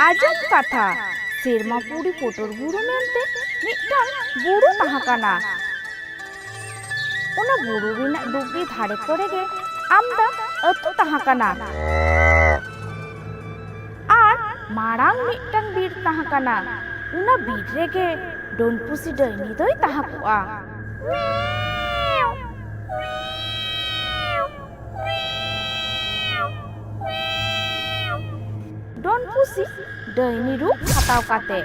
ᱟᱸᱡᱚᱢ ᱠᱟᱛᱷᱟ ᱥᱮᱨᱢᱟ ᱯᱩᱨᱤ ᱯᱚᱴᱚᱨ ᱵᱩᱨᱩ ᱢᱮᱱᱛᱮ ᱢᱤᱫᱴᱟᱝ ᱵᱩᱨᱩ ᱛᱟᱦᱮᱸ ᱠᱟᱱᱟ। ᱚᱱᱟ ᱵᱩᱨᱩ ᱨᱮᱱᱟᱜ ᱰᱩᱜᱤ ᱫᱷᱟᱨᱮ ᱠᱚᱨᱮ ᱜᱮ ᱟᱢᱫᱟ ᱟᱹᱛᱩ ᱛᱟᱦᱮᱸ ᱠᱟᱱᱟ। ᱟᱨ ᱢᱟᱲᱟᱝ ᱢᱤᱫᱴᱟᱝ ᱵᱤᱨ ᱛᱟᱦᱮᱸ ᱠᱟᱱᱟ। ᱚᱱᱟ ᱵᱤᱨ ᱨᱮᱜᱮ ᱰᱚᱱᱯᱩᱥᱤ ᱰᱟᱹᱭᱱᱤ ᱫᱚᱭ ᱛᱟᱦᱮᱸ ᱠᱚᱜᱼᱟ। ᱰᱚᱱᱯᱩᱥᱤ ᱰᱟᱹᱭᱱᱤ ᱨᱩᱯ ᱦᱟᱛᱟᱣ ᱠᱟᱛᱮ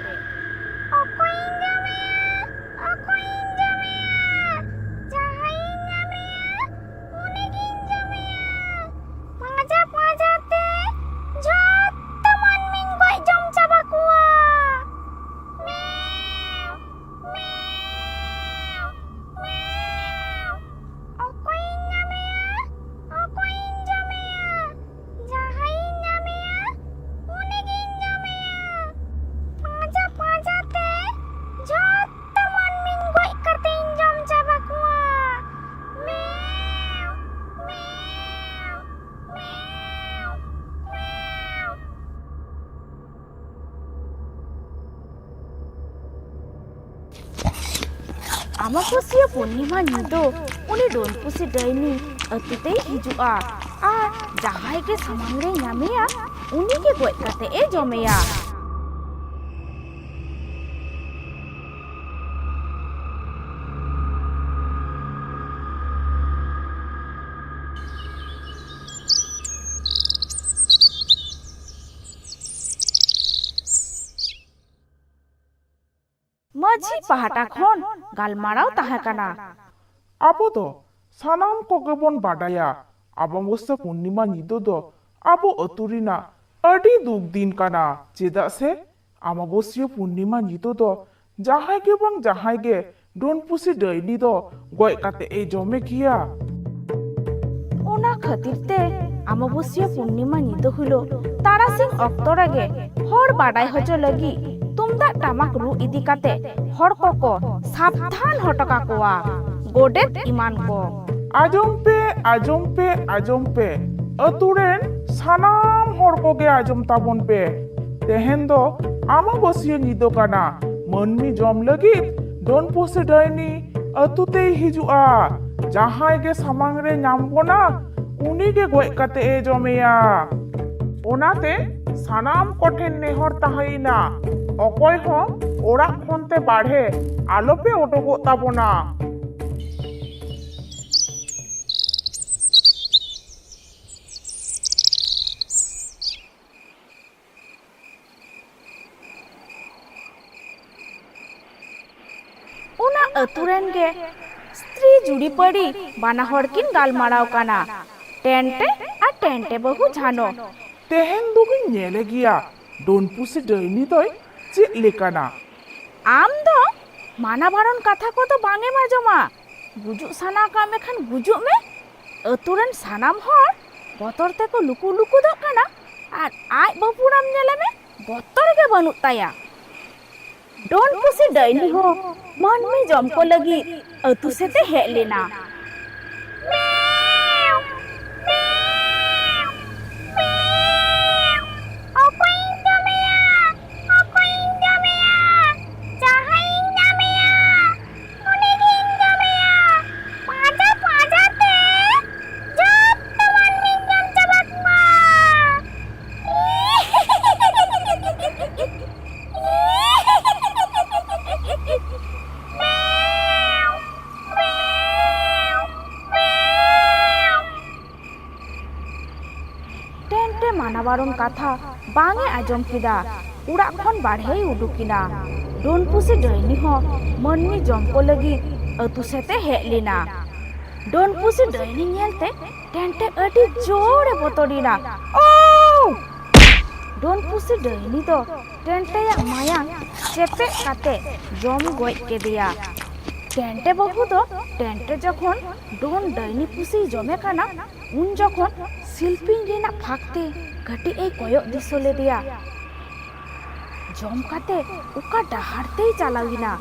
ᱟᱢᱵᱟᱵᱟᱹᱥᱭᱟᱹ ᱯᱩᱨᱱᱤᱢᱟ ᱧᱤᱫᱟᱹ ᱩᱱᱤ ᱰᱚᱱᱯᱩᱥᱤ ᱰᱟᱹᱭᱱᱤ ᱟᱹᱛᱩ ᱛᱮᱭ ᱦᱤᱡᱩᱜᱼᱟ ᱟᱨ ᱡᱟᱦᱟᱸᱭ ᱜᱮ ᱥᱟᱢᱟᱝ ᱨᱮ ᱧᱟᱢᱮᱭᱟ ᱩᱱᱤ ᱜᱮ ᱜᱚᱡ ᱠᱟᱛᱮ ᱮ ᱡᱚᱢᱮᱭᱟ। ᱢᱟᱹᱡᱷᱤ ᱯᱟᱦᱴᱟ ᱠᱷᱚᱱ ᱜᱟᱞᱢᱟᱨᱟᱣ ᱛᱟᱦᱮᱸ ᱠᱟᱱᱟ। ᱟᱵᱚ ᱫᱚ ᱥᱟᱱᱟᱢ ᱠᱚᱜᱮ ᱵᱚᱱ ᱵᱟᱰᱟᱭᱟ ᱟᱢᱵᱟᱵᱟᱹᱥᱭᱟᱹ ᱯᱩᱨᱱᱤᱢᱟ ᱧᱤᱫᱟᱹ ᱫᱚ ᱟᱵᱚ ᱟᱹᱛᱩ ᱨᱮᱱᱟᱜ ᱟᱹᱰᱤ ᱫᱩᱠ ᱫᱤᱱ ᱠᱟᱱᱟ। ᱪᱮᱫᱟᱜ ᱥᱮ ᱟᱢᱵᱟᱵᱟᱹᱥᱭᱟᱹ ᱯᱩᱨᱱᱤᱢᱟ ᱧᱤᱫᱟᱹ ᱫᱚ ᱡᱟᱦᱟᱸᱭ ᱜᱮ ᱵᱟᱝ ᱡᱟᱦᱟᱸᱭ ᱜᱮ ᱰᱚᱱᱯᱩᱥᱤ ᱰᱟᱹᱭᱱᱤ ᱫᱚ ᱜᱚᱡ ᱠᱟᱛᱮ ᱮ ᱡᱚᱢᱮ ᱜᱮᱭᱟ। ᱚᱱᱟ ᱠᱷᱟᱹᱛᱤᱨ ᱛᱮ ᱟᱢᱵᱟᱵᱟᱹᱥᱭᱟᱹ ᱯᱩᱨᱱᱤᱢᱟ ᱧᱤᱫᱟᱹ ᱦᱤᱞᱳᱜ ᱛᱟᱨᱟᱥᱤᱧ ᱚᱠᱛᱚ ᱨᱮᱜᱮ ᱦᱚᱲ ᱵᱟᱰᱟᱭ ᱦᱚᱪᱚ ᱞᱟᱹᱜᱤᱫ ᱛᱩᱢᱫᱟᱜ ᱴᱟᱢᱟᱠ ᱨᱩ ᱤᱫᱤ ᱠᱟᱛᱮ ᱦᱚᱲ ᱠᱚᱠᱚ ᱥᱟᱵᱫᱷᱟᱱ ᱦᱚᱴᱚ ᱠᱟᱠᱚᱣᱟ ᱜᱚᱰᱮᱛ ᱮᱢᱟᱱ ᱠᱚ। ᱟᱸᱡᱚᱢ ᱯᱮ ᱟᱸᱡᱚᱢ ᱯᱮ ᱟᱸᱡᱚᱢ ᱯᱮ ᱟᱹᱛᱩ ᱨᱮᱱ ᱥᱟᱱᱟᱢ ᱦᱚᱲ ᱠᱚᱜᱮ ᱟᱸᱡᱚᱢ ᱛᱟᱵᱚᱱ ᱯᱮ। ᱛᱮᱦᱮᱧ ᱫᱚ ᱟᱢᱵᱟᱵᱟᱹᱥᱭᱟᱹ ᱧᱤᱫᱟᱹ ᱠᱟᱱᱟ। ᱢᱟᱹᱱᱢᱤ ᱡᱚᱢ ᱞᱟᱹᱜᱤᱫ ᱰᱚᱱᱯᱩᱥᱤ ᱰᱟᱹᱭᱱᱤ ᱟᱹᱛᱩ ᱛᱮᱭ ᱦᱤᱡᱩᱜᱼᱟ। ᱡᱟᱦᱟᱸᱭ ᱜᱮ ᱥᱟᱢᱟᱝ ᱨᱮ ᱧᱟᱢ ᱵᱚᱱᱟ ᱩᱱᱤ ᱜᱮ ᱜᱚᱡ ᱠᱟᱛᱮ ᱮ ᱡᱚᱢᱮᱭᱟ। ᱚᱱᱟᱛᱮ ᱥᱟᱱᱟᱢ ᱠᱚᱴᱷᱮᱱ ᱱᱮᱦᱚᱨ ᱛᱟᱦᱮᱸᱭᱮᱱᱟ ᱚᱠᱚᱭ ᱦᱚᱸ ᱚᱲᱟᱜ ᱠᱷᱚᱱ ᱛᱮ ᱵᱟᱨᱦᱮ ᱟᱞᱚᱯᱮ ᱩᱰᱩᱠᱚᱜ ᱛᱟᱵᱚᱱᱟ। ᱚᱱᱟ ᱟᱹᱛᱩ ᱨᱮᱱ ᱜᱮ ᱥᱛᱨᱤ ᱡᱩᱨᱤᱯᱟᱹᱨᱤ ᱵᱟᱱᱟ ᱦᱚᱲ ᱠᱤᱱ ᱜᱟᱞᱢᱟᱨᱟᱣ ᱠᱟᱱᱟ ᱴᱮᱱᱴᱮ ᱟᱨ ᱴᱮᱱᱴᱮ ᱵᱟᱹᱦᱩ ᱡᱷᱟᱱᱚ। ᱛᱮᱦᱮᱧ ᱫᱚᱵᱤᱱ ᱧᱮᱞᱮ ᱜᱮᱭᱟ ᱰᱚᱱᱯᱩᱥᱤ ᱰᱟᱹᱭᱱᱤ ᱫᱚᱭ ᱪᱮᱫ ᱞᱮᱠᱟᱱᱟ। ᱟᱢ ᱫᱚ ᱢᱟᱱᱟ ᱵᱟᱨᱚᱱ ᱠᱟᱛᱷᱟ ᱠᱚᱫᱚ ᱵᱟᱝ ᱮᱢ ᱟᱸᱡᱚᱢᱟ। ᱜᱩᱡᱩᱜ ᱥᱟᱱᱟ ᱠᱟᱜ ᱢᱮᱠᱷᱟᱱ ᱜᱩᱡᱩᱜ ᱢᱮ। ᱟᱹᱛᱩ ᱨᱮᱱ ᱥᱟᱱᱟᱢ ᱦᱚᱲ ᱵᱚᱛᱚᱨ ᱛᱮᱠᱚ ᱞᱩᱠᱩ ᱞᱩᱠᱩᱫᱚᱜ ᱠᱟᱱᱟ ᱟᱨ ᱟᱡ ᱵᱟᱹᱯᱩᱲᱟᱢ ᱧᱮᱞᱮ ᱢᱮ ᱵᱚᱛᱚᱨ ᱜᱮ ᱵᱟᱹᱱᱩᱜ ᱛᱟᱭᱟ। ᱰᱚᱱᱯᱩᱥᱤ ᱰᱟᱹᱭᱱᱤ ᱦᱚᱸ ᱢᱟᱹᱱᱢᱤ ᱡᱚᱢ ᱠᱚ ᱞᱟᱹᱜᱤᱫ ᱟᱹᱛᱩ ᱥᱮᱫ ᱮ ᱦᱮᱡ ᱞᱮᱱᱟ। মানা বারণ কথা বাং এ আজম কিদা উড়াক খন বাড়হেই উডুকিনা ডনপুসি ডাইনি হ মন্নি জমকো লাগি আতু সেতে হেজ লেনা ডনপুসি ডাইনি নেলতে টেন্টে আডি জোরে বতরিনা ও ডনপুসি ডাইনি তো টেন্টে মায়াং চেপে কাতে জম গoj কেদিয়া টেন্টে বাবু তো টেন্টে যখন ডন ডাইনি পুসি জমে কানা উন যখন শিল্পিন রেনা ফাকতে ঘাটি এই কয়ক দিশো লেদিয়া জম কাতে উকা ডাহারতেই চালাউইনা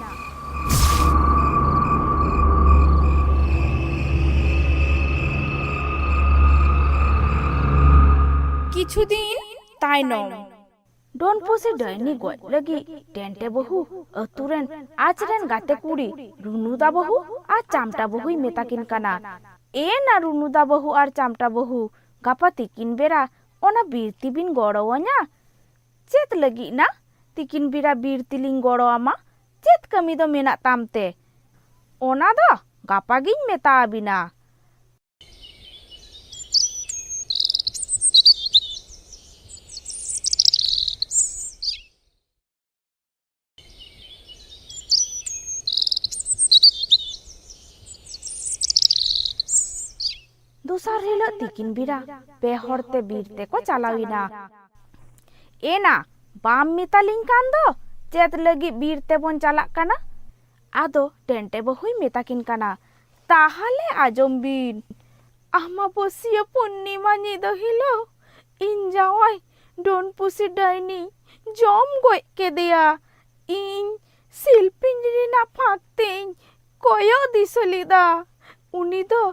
কিছুদিন তাইনম ᱰᱚᱱ ᱯᱩᱥᱤ ᱰᱟᱹᱭᱱᱤ ᱜᱚᱡ ᱞᱟᱹᱜᱤᱫ ᱴᱮᱱᱴᱮ ᱵᱟᱹᱦᱩ ᱟᱹᱛᱩᱨᱮᱱ ᱟᱡᱨᱮᱱ ᱜᱟᱛᱮ ᱠᱩᱲᱤ ᱨᱩᱱᱩᱫᱟ ᱵᱟᱹᱦᱩ ᱟᱨ ᱪᱟᱢᱴᱟ ᱵᱟᱹᱦᱩᱭ ᱢᱮᱛᱟᱠᱤᱱ ᱠᱟᱱᱟ, ᱮᱱᱟ ᱨᱩᱱᱩᱫᱟ ᱵᱟᱹᱦᱩ ᱟᱨ ᱪᱟᱢᱴᱟ ᱵᱟᱹᱦᱩ ᱜᱟᱯᱟ ᱛᱤᱠᱤᱱ ᱵᱮᱲᱟ ᱚᱱᱟ ᱵᱤᱨᱛᱤ ᱵᱤᱱ ᱜᱚᱲᱚᱣᱟᱹᱧᱟ? ᱪᱮᱫ ᱞᱟᱹᱜᱤᱫ ᱱᱟ ᱛᱤᱠᱤᱱ ᱵᱮᱲᱟ ᱵᱤᱨᱛᱤ ᱞᱤᱧ ᱜᱚᱲᱚ ᱟᱢᱟ? ᱪᱮᱫ ᱠᱟᱹᱢᱤ ᱫᱚ ᱢᱮᱱᱟᱜ ᱛᱟᱢ ᱛᱮ? ᱚᱱᱟ ᱫᱚ ᱜᱟᱯᱟ ᱜᱤᱧ ᱢᱮᱛᱟ ᱟᱹᱵᱤᱱᱟ। ᱫᱚᱥᱟᱨ ᱦᱤᱞᱳᱜ ᱛᱤᱠᱤᱱ ᱵᱮᱲᱟ ᱯᱮ ᱦᱚᱲᱛᱮ ᱵᱤᱨ ᱛᱮᱠᱚ ᱪᱟᱞᱟᱣᱮᱱᱟ। ᱮᱱᱟ ᱵᱟᱢ ᱢᱮᱛᱟᱞᱤᱧ ᱠᱟᱱ ᱫᱚ ᱪᱮᱫ ᱞᱟᱹᱜᱤᱫ ᱵᱤᱨ ᱛᱮᱵᱚᱱ ᱪᱟᱞᱟᱜ ᱠᱟᱱᱟ? ᱟᱫᱚ ᱴᱮᱱᱴᱮ ᱵᱟᱹᱦᱩᱭ ᱢᱮᱛᱟᱠᱤᱱ ᱠᱟᱱᱟ, ᱛᱟᱦᱟᱞᱮ ᱟᱸᱡᱚᱢ ᱵᱤᱱ, ᱟᱢᱵᱟᱵᱟᱹᱥᱤᱭᱟᱹ ᱯᱩᱨᱱᱤᱢᱟ ᱧᱤᱫᱟᱹ ᱦᱤᱞᱳᱜ ᱤᱧ ᱡᱟᱶᱟᱭ ᱰᱚᱱ ᱯᱩᱥᱤ ᱰᱟᱹᱭᱱᱤ ᱡᱚᱢ ᱜᱚᱡ ᱠᱮᱫᱮᱭᱟ। ᱤᱧ ᱥᱤᱞᱯᱤᱧ ᱨᱮᱱᱟᱜ ᱯᱷᱟᱸᱠ ᱛᱮᱧ ᱠᱚᱭᱚᱜ ᱫᱤᱥᱟᱹ ᱞᱮᱫᱟ, ᱩᱱᱤ ᱫᱚ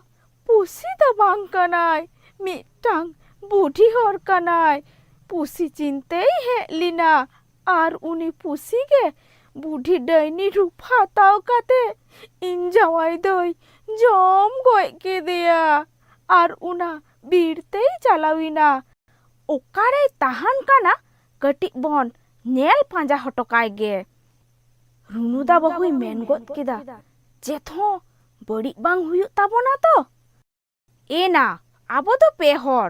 ᱯᱩᱥᱤ ᱫᱚ ᱵᱟᱝ ᱠᱟᱱᱟᱭ, ᱢᱤᱫᱴᱟᱝ ᱵᱩᱰᱷᱤ ᱦᱚᱲ ᱠᱟᱱᱟᱭ। ᱯᱩᱥᱤ ᱪᱤᱱᱛᱟᱹᱭ ᱦᱮᱡ ᱞᱮᱱᱟ ᱟᱨ ᱩᱱි ᱯᱩᱥᱤ ᱜᱮ ᱵᱩᱰᱷᱤ ᱰᱟᱹᱭᱱᱤ ᱨᱩᱯ ᱦᱟᱛᱟᱣ ᱠᱟᱛᱮ ᱤᱧ ᱡᱟᱶᱟᱭ ᱫᱚᱭ ᱡᱚᱢ ᱜᱚᱡ ᱠᱮᱫᱮᱭᱟ ᱟᱨ ᱚᱱᱟ ᱵᱤᱨ ᱛᱮᱭ ᱪᱟᱞᱟᱣᱮᱱᱟ। ᱚᱠᱟᱨᱮᱭ ᱛᱟᱦᱟᱱ ᱠᱟᱱᱟ ᱠᱟᱹᱴᱤᱡ ᱵᱚᱱ ᱧᱮᱞ ᱯᱟᱸᱡᱟ ᱦᱚᱴᱚ ᱠᱟᱭ ᱜᱮ। ᱨᱩᱱᱩᱫᱟ ᱵᱟᱹᱦᱩᱭ ᱢᱮᱱ ᱜᱚᱫ ᱠᱮᱫᱟ, ᱪᱮᱫ ᱦᱚᱸ ᱵᱟᱹᱲᱤᱡ ᱵᱟᱝ ᱦᱩᱭᱩᱜ ᱛᱟᱵᱚᱱᱟ ᱛᱚ? ᱮᱱᱟ ᱟᱵᱚ ᱫᱚ ᱯᱮ ᱦᱚᱲ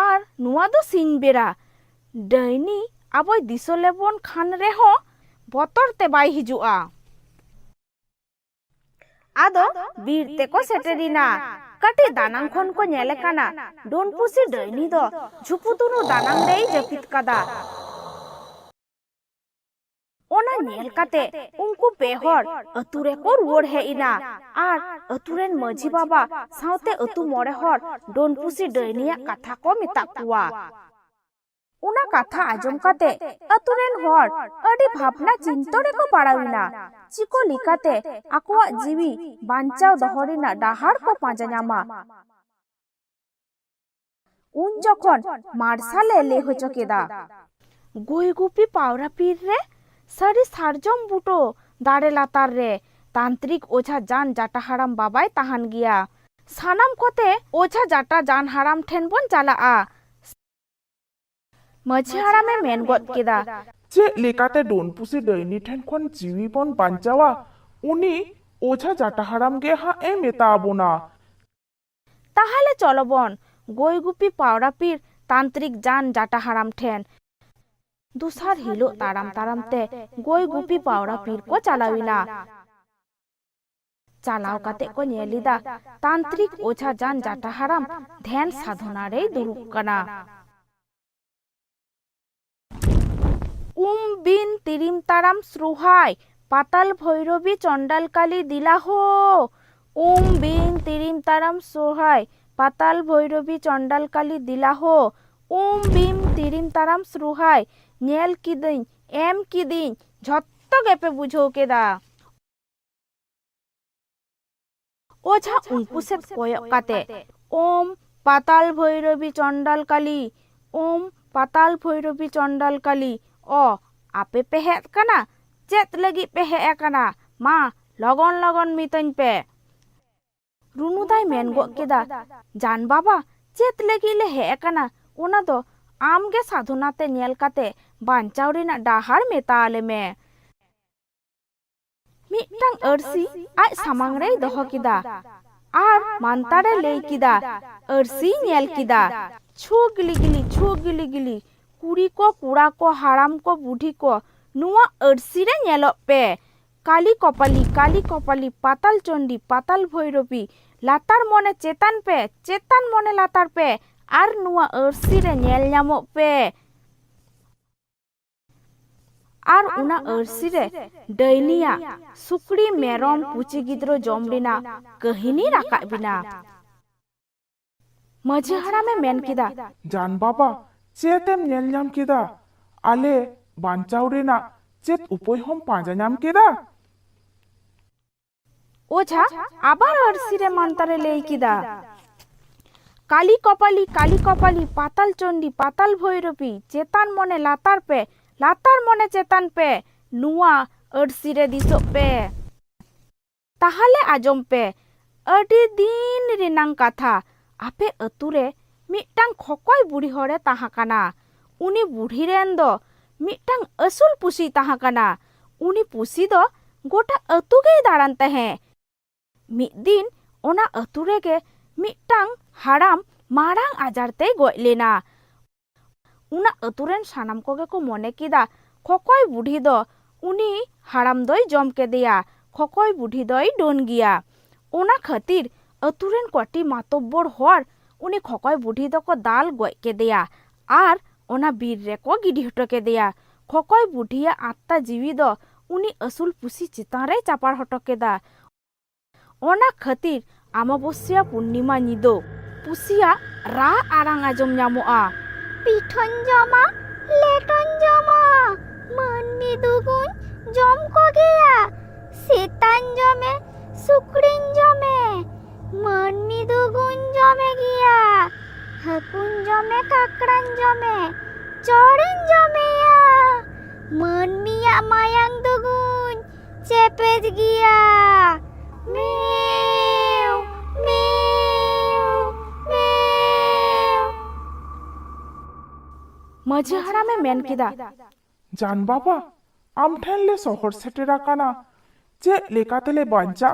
ᱟᱨ ᱱᱚᱣᱟ ᱫᱚ ᱥᱤᱧ ᱵᱮᱲᱟ, ᱰᱟᱹᱭᱱᱤ ᱟᱵᱚᱭ ᱫᱤᱥᱟᱹ ᱞᱮᱵᱚᱱ ᱠᱷᱟᱱ ᱨᱮᱦᱚᱸ ᱵᱚᱛᱚᱨ te ᱵᱟᱭ ᱦᱤᱡᱩᱜᱼᱟ। ᱟᱫᱚ ᱵᱤᱨ ᱛᱮᱠᱚ ᱥᱮᱴᱮᱨᱮᱱᱟ। ᱠᱟᱹᱴᱤᱡ ᱫᱟᱱᱟᱝ ᱠᱷᱚᱱ ᱠᱚ ᱧᱮᱞᱮ ᱠᱟᱱᱟ ᱰᱚᱱ ᱯᱩᱥᱤ ᱰᱟᱹᱭᱱᱤ ᱫᱚ ᱡᱷᱩᱯᱩᱛᱩᱨᱩ ᱫᱟᱱᱟᱝ ᱨᱮᱭ ᱡᱟᱹᱯᱤᱫ ᱠᱟᱫᱟ। ᱚᱱᱟ ᱧᱮᱞ ᱠᱟᱛᱮ ᱩᱱᱠᱩ ᱯᱮ ᱦᱚᱲ ᱟᱹᱛᱩ ᱨᱮᱠᱚ ᱨᱩᱣᱟᱹᱲ ᱦᱮᱡ ᱮᱱᱟ ᱟᱨ ᱟᱹᱛᱩ ᱨᱮᱱ ᱢᱟᱹᱡᱷᱤ ᱵᱟᱵᱟ ᱥᱟᱶᱛᱮ ᱟᱹᱛᱩ ᱢᱚᱬᱮ ᱦᱚᱲ ᱰᱚᱱ ᱯᱩᱥᱤ ᱰᱟᱹᱭᱱᱤᱭᱟᱜ ᱠᱟᱛᱷᱟ ᱠᱚ ᱢᱮᱛᱟᱜ ᱠᱚᱣᱟ। ᱚᱱᱟ ᱠᱟᱛᱷᱟ ᱟᱸᱡᱚᱢ ᱠᱟᱛᱮ ᱟᱹᱛᱩ ᱨᱮᱱ ᱦᱚᱲ ᱟᱹᱰᱤ ᱵᱷᱟᱵᱽᱱᱟ ᱪᱤᱱᱛᱟᱹ ᱨᱮᱠᱚ ᱯᱟᱲᱟᱣᱮᱱᱟ, ᱪᱤᱠᱟᱹ ᱞᱮᱠᱟᱛᱮ ᱟᱠᱚᱣᱟᱜ ᱡᱤᱣᱤ ᱵᱟᱧᱪᱟᱣ ᱫᱚᱦᱚ ᱨᱮᱱᱟᱜ ᱰᱟᱦᱟᱨ ᱠᱚ ᱯᱟᱸᱡᱟ ᱧᱟᱢᱟ। ᱩᱱ ᱡᱚᱠᱷᱚᱱ ᱢᱟᱨᱥᱟᱞᱮ ᱞᱟᱹᱭ ᱦᱚᱪᱚ ᱠᱮᱫᱟ, ᱜᱚᱭ ᱜᱩᱯᱤ ᱯᱟᱣᱨᱟ ᱯᱤᱨ ᱨᱮ ᱥᱟᱹᱨᱤ ᱥᱟᱨᱡᱚᱢ ᱵᱩᱴᱟᱹ ᱫᱟᱨᱮ ᱞᱟᱛᱟᱨ ᱨᱮ ᱛᱟন্ত্রিক ওঝা জান জাটা হারাম বাবাই তাহান গিয়া। সানাম কতে ওঝা জাটা জান হারাম ঠেন বন চালাগᱼᱟ। ᱢᱟᱹᱡᱷᱤ ᱦᱟᱲᱟᱢᱮ ᱢᱮᱱ ᱜᱚᱫ ᱠᱮᱫᱟ, ᱪᱮᱫ ᱞᱮᱠᱟᱛᱮ ᱰᱚᱱ ᱯᱩᱥᱤ ᱰᱟᱹᱭᱱᱤ ᱴᱷᱮᱱ ᱠᱷᱚᱱ ᱡᱤᱣᱤ ᱵᱚᱱ ᱵᱟᱧᱪᱟᱣᱟ? ᱩᱱᱤ ᱳঝা ᱡᱟᱴᱟ ᱦᱟᱲᱟᱢ ᱜᱮ ᱦᱟᱸᱜ ᱮ ᱢᱮᱛᱟ ᱟᱵᱚᱱᱟ। তাহলে চলো বন গই গুপি পাওরা পীর তান্ত্রিক জান জাটা হারাম ঠেন। দোসার হিলোᱜ তাড়াম তাড়াম তে গই গুপি পাওরা পীর কো চালাᱣিনা। চালাও কাতে কো ᱧᱮᱞᱤᱫᱟ তান্ত্রিক ওঝা জান জাটা হারাম ধ্যান সাধনা রে দুড়ুব কানা। বিন তিরিম তারাম শ্রুহাই পাতাল ভৈরবী চণ্ডালকালী দিলাহ। বিন তিরিম তারাম শ্রুহাই পাতাল ভৈরবী চণ্ডালকালী দিলাহ। বিম তিরিম তারাম শ্রুহাই ᱧᱮᱞ ᱠᱤᱫᱟᱹᱧ ᱮᱢ ᱠᱤᱫᱤᱧ ᱡᱷᱚᱛᱚ ᱜᱮᱯᱮ ᱵᱩᱡᱷᱟᱹᱣ ᱠᱮᱫᱟ। ওঝা উᱱᱠᱩ ᱥᱮᱫ ᱠᱚᱭᱚᱜ ᱠᱟᱛᱮ পাতাল ভৈরবী চণ্ডালকালী, পাতাল ভৈরবী চণ্ডালকালী, ᱟᱯᱮ ᱯᱮ ᱦᱮᱡ ᱠᱟᱱᱟ? ᱪᱮᱫ ᱞᱟᱹᱜᱤᱫ ᱯᱮ ᱦᱮᱡ ᱟᱠᱟᱱᱟ? ᱢᱟ ᱞᱚᱜᱚᱱ ᱞᱚᱜᱚᱱ ᱢᱤᱛᱟᱹᱧ ᱯᱮ। ᱨᱩᱱᱩᱫᱟᱭ ᱢᱮᱱ ᱜᱚᱫ ᱠᱮᱫᱟ, ᱡᱟᱱ ᱵᱟᱵᱟ ᱪᱮᱫ ᱞᱟᱹᱜᱤᱫ ᱞᱮ ᱦᱮᱡ ᱟᱠᱟᱱᱟ ᱚᱱᱟ ᱫᱚ ᱟᱢᱜᱮ ᱥᱟধᱱᱟ ᱛᱮ ᱧᱮᱞ ᱠᱟᱛᱮ ᱵᱟᱧᱪᱟᱣ ᱨᱮᱱᱟᱜ ᱰᱟᱦᱟᱨ ᱢᱮᱛᱟ ᱟᱞᱮ ᱢᱮ। ᱢᱤᱫᱴᱟᱝ ᱟᱹᱨᱥᱤ ᱟᱡ ᱥᱟᱢᱟᱝ ᱨᱮᱭ ᱫᱚᱦᱚ ᱠᱮᱫᱟ ᱟᱨ ᱢᱟᱱᱛᱟᱨᱮ ᱞᱟᱹᱭ ᱠᱮᱫᱟ। ᱟᱹᱨᱥᱤᱭ ᱧᱮᱞ ᱠᱮᱫᱟ, ᱪᱷᱩ ᱜᱤᱞᱤ ᱜᱤᱞᱤ ᱪᱷᱩ ᱜᱤᱞᱤ ᱜᱤᱞᱤ, ᱠᱩᱲᱤ ᱠᱚ ᱠᱚᱲᱟ ᱠᱚ ᱦᱟᱲᱟᱢ ᱠᱚ ᱵᱩᱰᱷᱤ ᱠᱚ ᱱᱚᱣᱟ ᱟᱹᱨᱥᱤ ᱨᱮ ᱧᱮᱞᱚᱜ ᱯᱮ। ᱠᱟᱞᱤ ᱠᱚᱯᱟᱞᱤ ᱯᱟতাᱞ ᱪᱚᱱᱰᱤ ᱯᱟতাᱞ ᱵᱷᱳᱭᱨᱚᱵী, ᱞᱟᱛᱟᱨ ᱢᱚᱱᱮ ᱪᱮᱛᱟᱱ ᱯᱮ, ᱪᱮᱛᱟᱱ ᱢᱚᱱᱮ ᱞᱟᱛᱟᱨ ᱯᱮ ᱟᱨ ᱱᱚᱣᱟ ᱟᱹᱨᱥᱤ ᱨᱮ ᱧᱮᱞ ᱧᱟᱢᱚᱜ ᱯᱮ। ᱟᱨ ᱚᱱᱟ ᱟᱹᱨᱥᱤ ᱨᱮ ᱰᱟᱹᱭᱱᱤᱭᱟᱜ ᱥᱩᱠᱨᱤ ᱢᱮᱨᱚᱢ ᱯᱩᱪᱤ ᱜᱤᱫᱽᱨᱟᱹ ᱡᱚᱢ ᱨᱮᱱᱟᱜ ᱠᱟᱹᱦᱤᱱᱤ ᱨᱟᱠᱟᱵ ᱵᱮᱱᱟ। ᱢᱟᱹᱡᱷᱤ ᱦᱟᱲᱟᱢᱮ ᱢᱮᱱ ᱠᱮᱫᱟ, ᱡᱟᱱ ᱵᱟᱵᱟ ᱪᱮᱫ ᱮᱢ ᱧᱮᱞ ᱧᱟᱢ ᱠᱮᱫᱟ? ᱟᱞᱮ ᱵᱟᱧᱪᱟᱣ ᱨᱮᱱᱟᱜ ᱪᱮᱫ ᱩᱯᱟᱹᱭ ᱦᱚᱸᱢ ᱯᱟᱸᱡᱟ ᱧᱟᱢ ᱠᱮᱫᱟ? ওঝা আবার আরসি রে মন্ত্রে লেই কিদা, কালি কপালি পাতাল চন্ডী পাতাল ভৈরবী চেতান মনে লাতার pay latar mone chetan pe nuwa arsi re disok pe. Tahale ajom pe adi din rinang katha ape ature mitang khokoi buri hore tahakana. Uni buri ren do mitang asul pusi tahakana. Uni pusi do gota atu ge daran tahe. Mid din ona atu rege mitang haram marang ajar te goj lena. Una aturen sanam koge ko mone kida khokoi budi do uni haram doi jom kedeya. Khokoi budi doi don giya. Ona khatir aturen koti matobbor hor uni khokoi budi do ko dal goj kedeya. Ar ona bir re ko gidi hoto kedeya. Khokoi budiya atta jiwi do uni asul pusi chitan re chapar hoto keda. Ona khatir amabosya purnima nido pusiya ra arang ajom nyamoa. Piton joma leton joma manmi dugun jom ko geya. Setan jome sukrin jome manmi dugun jome giya. Hakun jome kakran jome chorin jome ya. Manmi ya mayang dugun cepet giya. Meow, meow, meow. Maji harame men kida. Jan baba, am ठेन ले शहर सेटेरा काना जे लेकातले बांचा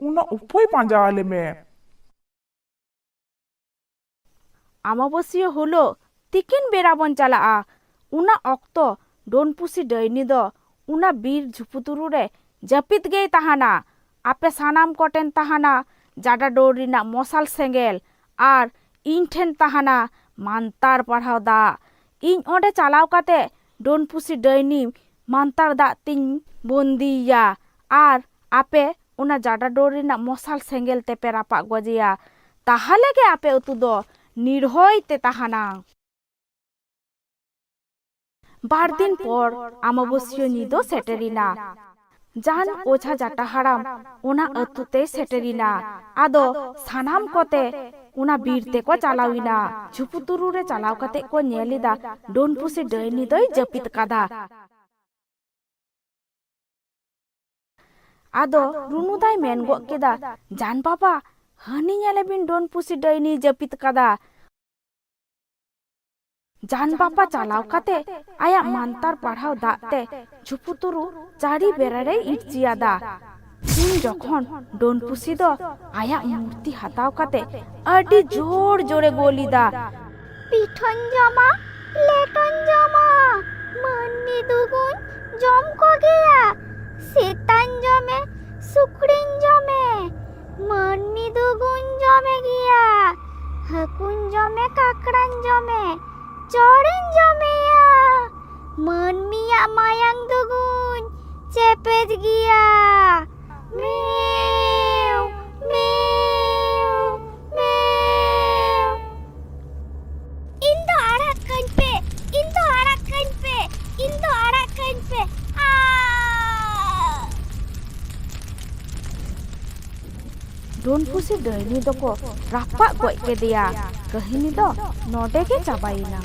उना उपोय पांजा आले में Amabosya holo tikin berabon chalaa. Una okto don pusi daini do una bir juputuru re japit gei tahana. Ape sanam koten tahana jada dori na mosal sengel ar in ठेन tahana mantar parhau da. In onde chalao kate don pusi daini mantar da tin bondiya ar ape una jada dori na mosal sengel te perapa gojiya. Tahale ge ape utu do nirhoy te tahana. বার দিন পর আমাবস্য নিদো সেটেরিনা. জান ওঝা জাটা হারাম ওনা আতুতে সেটেরিনা. আদো সানাম কতে ওনা বীরতে কো চালাউইনা. ঝুপুতুরুরে চালাও কাতে কো নেলিদা ডোনপুসি ডইনি দই জপিত কাদা. আদো রুনুদাই মেন গো কেদা জান বাবা হানি নেলেবিন ডোনপুসি ডইনি জপিত কাদা. জান বাপা চালাও কাতে আয়া মান্তার পাড়াও দাতে ঝুপুতুরু চারি বেড়ারে ইটচিয়াদা. ইন যখন ডোন পুসি দ আয়া মূর্তি হাতাও কাতে আডি জোর জোরে গলিদা. পিঠন জমা লেটন জমা মান্নি দুগুন জম কো গিয়া. সেতান জমে সুকরিন জমে মান্নি দুগুন জমে গিয়া. হাকুন জমে কাকড়ান জমে chorin jome ya. Manmi ya mayang dugun cepet giya. Meow, meow, meow. Indo arakan pe, indo arakan pe, indo arakan pe. Don pusi dani doko rapak goj ke dia. Kahini do node ke cabaina.